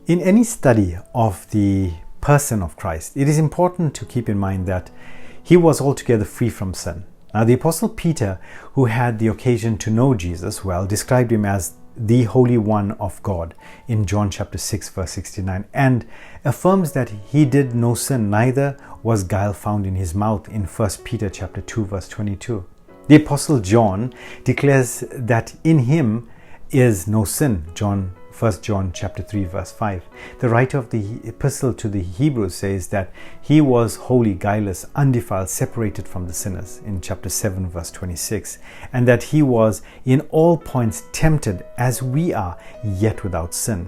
In any study of the person of Christ, it is important to keep in mind that he was altogether free from sin. Now, the Apostle Peter, who had the occasion to know Jesus well, described him as the Holy One of God in John chapter 6 verse 69, and affirms that he did no sin, neither was guile found in his mouth in 1 Peter chapter 2 verse 22. The Apostle John declares that in him is no sin, 1 John chapter 3 verse 5. The writer of the epistle to the Hebrews says that he was holy, guileless, undefiled, separated from the sinners in chapter 7 verse 26, and that he was in all points tempted as we are, yet without sin.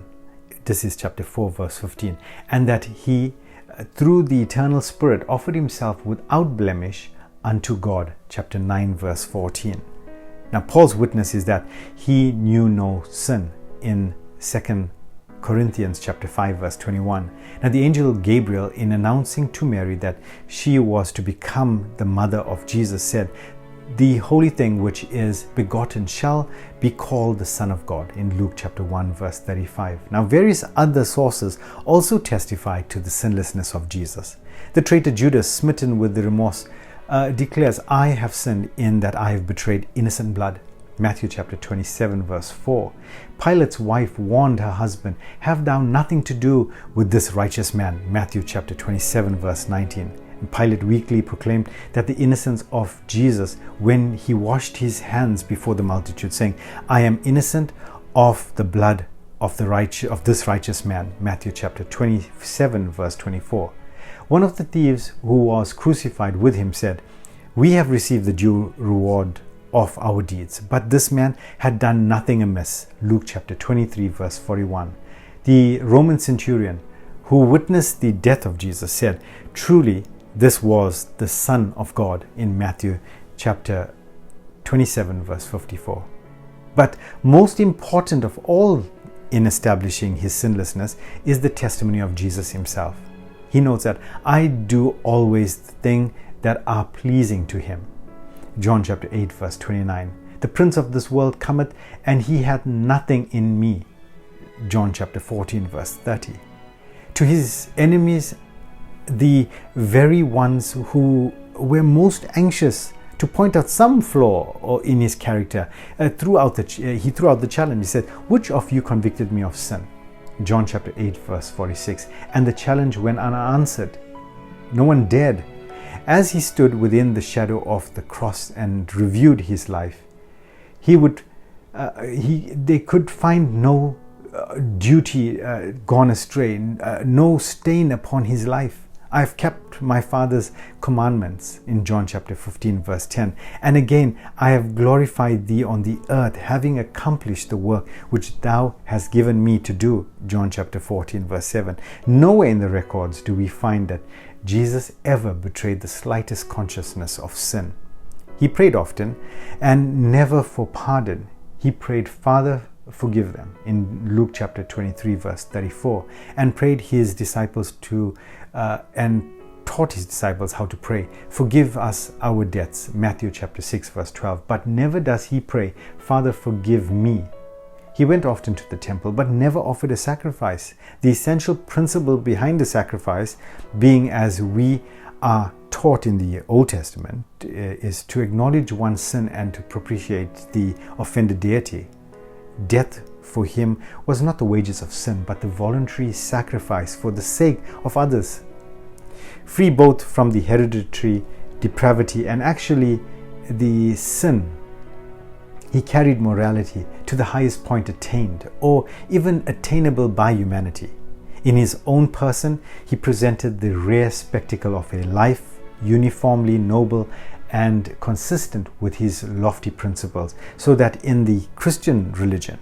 This is chapter 4 verse 15. And that he, through the eternal Spirit, offered himself without blemish unto God, chapter 9 verse 14. Now, Paul's witness is that he knew no sin in 2 Corinthians chapter 5 verse 21. Now, the angel Gabriel, in announcing to Mary that she was to become the mother of Jesus, said, "The holy thing which is begotten shall be called the Son of God," in Luke chapter 1 verse 35. Now, various other sources also testify to the sinlessness of Jesus. The traitor Judas, smitten with the remorse, declares, "I have sinned in that I have betrayed innocent blood," Matthew chapter 27 verse 4. Pilate's wife warned her husband, "Have thou nothing to do with this righteous man," Matthew chapter 27 verse 19. And Pilate weakly proclaimed that the innocence of Jesus when he washed his hands before the multitude, saying, "I am innocent of the blood of this righteous man," Matthew chapter 27 verse 24. One of the thieves who was crucified with him said, "We have received the due reward of our deeds, but this man had done nothing amiss," Luke chapter 23 verse 41. The Roman centurion who witnessed the death of Jesus said, "Truly this was the Son of God," in Matthew chapter 27 verse 54. But most important of all in establishing his sinlessness is the testimony of Jesus himself. He notes that, "I do always the thing that are pleasing to him," John chapter 8 verse 29. "The prince of this world cometh, and he hath nothing in me," John chapter 14 verse 30. To his enemies, the very ones who were most anxious to point out some flaw in his character, he threw out the challenge. He said, "Which of you convicted me of sin?" John chapter 8 verse 46. And the challenge went unanswered. No one dared. As he stood within the shadow of the cross and reviewed his life, they could find no duty gone astray, no stain upon his life. "I have kept my Father's commandments," in John chapter 15 verse 10. "And again, I have glorified thee on the earth, having accomplished the work which thou hast given me to do," John chapter 14 verse 7. Nowhere in the records do we find that Jesus ever betrayed the slightest consciousness of sin. He prayed often and never for pardon. He prayed, "Father, forgive them," in Luke chapter 23 verse 34, and prayed his disciples and taught his disciples how to pray, "Forgive us our debts," Matthew chapter 6 verse 12. But never does he pray, "Father, forgive me." He went often to the temple, but never offered a sacrifice. The essential principle behind the sacrifice, being as we are taught in the Old Testament, is to acknowledge one's sin and to propitiate the offended deity. Death for him was not the wages of sin, but the voluntary sacrifice for the sake of others. Free both from the hereditary depravity and actually the sin, he carried morality to the highest point attained or even attainable by humanity. In his own person, he presented the rare spectacle of a life uniformly noble and consistent with his lofty principles, so that in the Christian religion,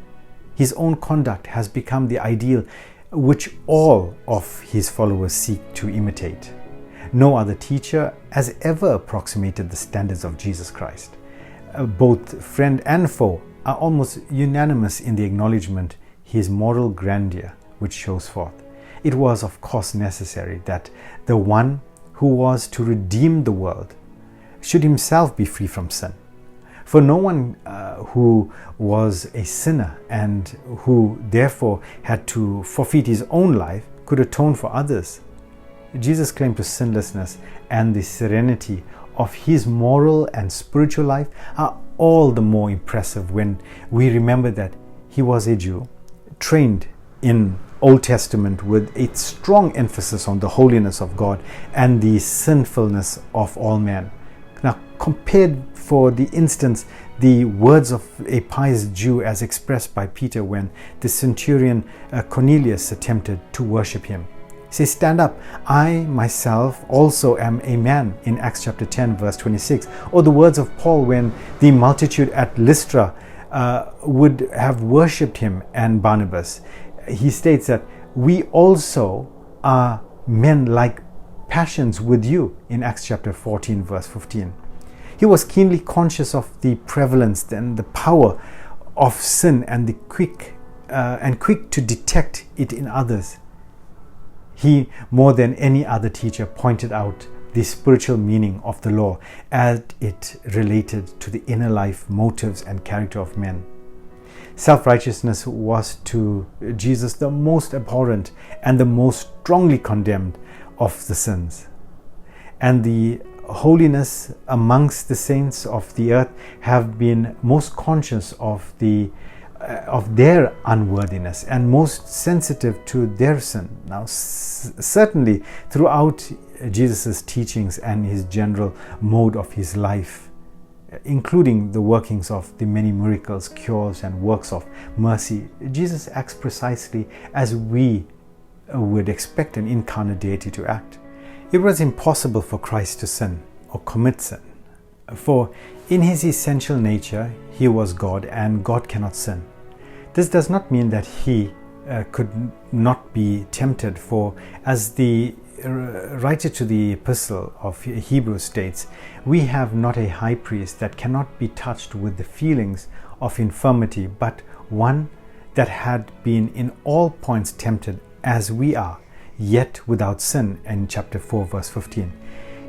his own conduct has become the ideal which all of his followers seek to imitate. No other teacher has ever approximated the standards of Jesus Christ. Both friend and foe are almost unanimous in the acknowledgement his moral grandeur which shows forth. It was of course necessary that the one who was to redeem the world should himself be free from sin. For no one who was a sinner and who therefore had to forfeit his own life could atone for others. Jesus' claim to sinlessness and the serenity of his moral and spiritual life are all the more impressive when we remember that he was a Jew, trained in Old Testament with a strong emphasis on the holiness of God and the sinfulness of all men. Now, compared, for the instance, the words of a pious Jew as expressed by Peter when the centurion Cornelius attempted to worship him. He says, "Stand up, I myself also am a man," in Acts chapter 10 verse 26. Or the words of Paul when the multitude at Lystra would have worshipped him and Barnabas. He states that we also are men like passions with you in Acts chapter 14 verse 15. He was keenly conscious of the prevalence and the power of sin and quick to detect it in others. He, more than any other teacher, pointed out the spiritual meaning of the law as it related to the inner life, motives, and character of men. Self-righteousness was to Jesus the most abhorrent and the most strongly condemned of the sins. And the holiness amongst the saints of the earth have been most conscious of their unworthiness and most sensitive to their sin. Now, certainly throughout Jesus' teachings and his general mode of his life, including the workings of the many miracles, cures, and works of mercy, Jesus acts precisely as we would expect an incarnate deity to act. It was impossible for Christ to sin or commit sin, for in his essential nature, he was God, and God cannot sin. This does not mean that he could not be tempted, for as the writer to the epistle of Hebrews states, we have not a high priest that cannot be touched with the feelings of infirmity, but one that had been in all points tempted as we are, yet without sin, in chapter 4 verse 15.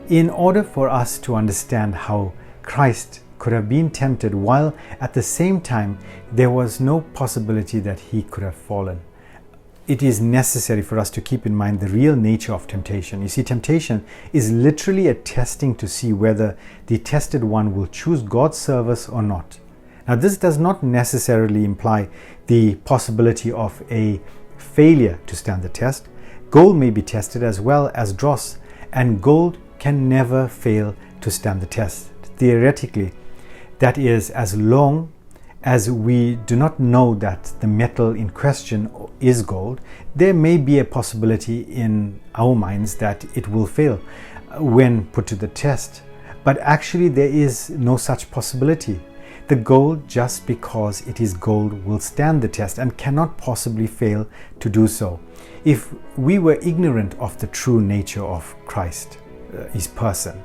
In order for us to understand how Christ could have been tempted while at the same time there was no possibility that he could have fallen, it is necessary for us to keep in mind the real nature of temptation. You see, temptation is literally a testing to see whether the tested one will choose God's service or not. Now, this does not necessarily imply the possibility of a failure to stand the test. Gold may be tested as well as dross, and gold can never fail to stand the test. Theoretically, that is, as long as we do not know that the metal in question is gold, there may be a possibility in our minds that it will fail when put to the test. But actually there is no such possibility. The gold, just because it is gold, will stand the test and cannot possibly fail to do so. If we were ignorant of the true nature of Christ, his person,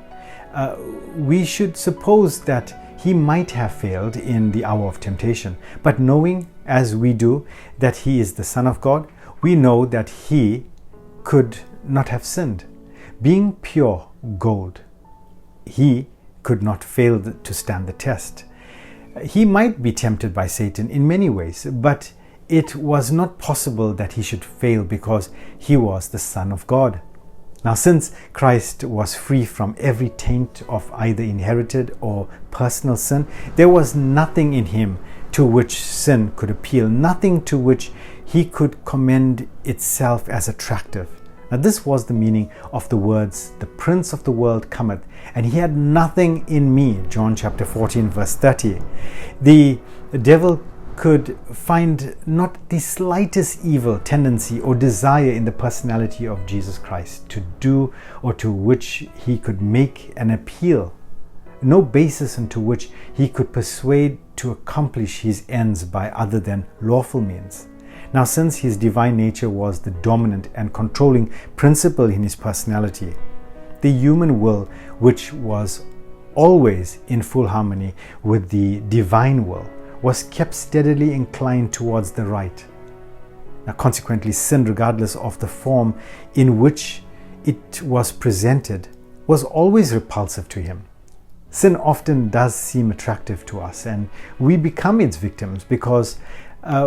we should suppose that he might have failed in the hour of temptation. But knowing, as we do, that he is the Son of God, we know that he could not have sinned. Being pure gold, he could not fail to stand the test. He might be tempted by Satan in many ways, but it was not possible that he should fail because he was the Son of God. Now, since Christ was free from every taint of either inherited or personal sin, there was nothing in him to which sin could appeal, nothing to which he could commend itself as attractive. Now, this was the meaning of the words, "The Prince of the world cometh, and he had nothing in me," John chapter 14 verse 30. The devil could find not the slightest evil tendency or desire in the personality of Jesus Christ to do or to which he could make an appeal, no basis into which he could persuade to accomplish his ends by other than lawful means. Now, since his divine nature was the dominant and controlling principle in his personality, the human will, which was always in full harmony with the divine will, was kept steadily inclined towards the right. Now, consequently, sin, regardless of the form in which it was presented, was always repulsive to him. Sin often does seem attractive to us, and we become its victims because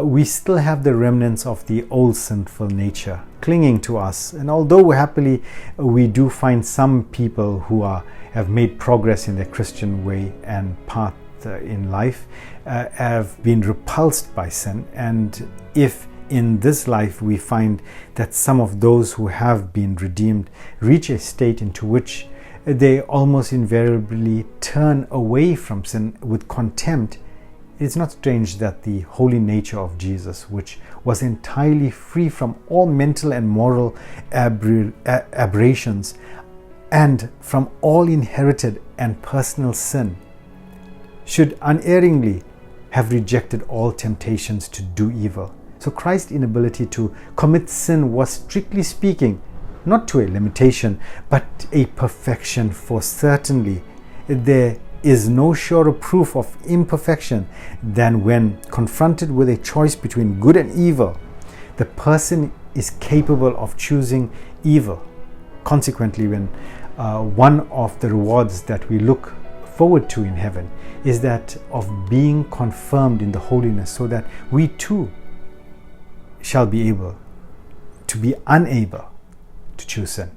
we still have the remnants of the old sinful nature clinging to us. And although happily we do find some people who have made progress in their Christian way and path in life, have been repulsed by sin, and if in this life we find that some of those who have been redeemed reach a state into which they almost invariably turn away from sin with contempt, it's not strange that the holy nature of Jesus, which was entirely free from all mental and moral aberrations and from all inherited and personal sin, should unerringly have rejected all temptations to do evil. So Christ's inability to commit sin was, strictly speaking, not to a limitation, but a perfection, for certainly there is no surer proof of imperfection than when confronted with a choice between good and evil, the person is capable of choosing evil. Consequently, when one of the rewards that we look forward to in heaven is that of being confirmed in the holiness, so that we too shall be able to be unable to choose sin.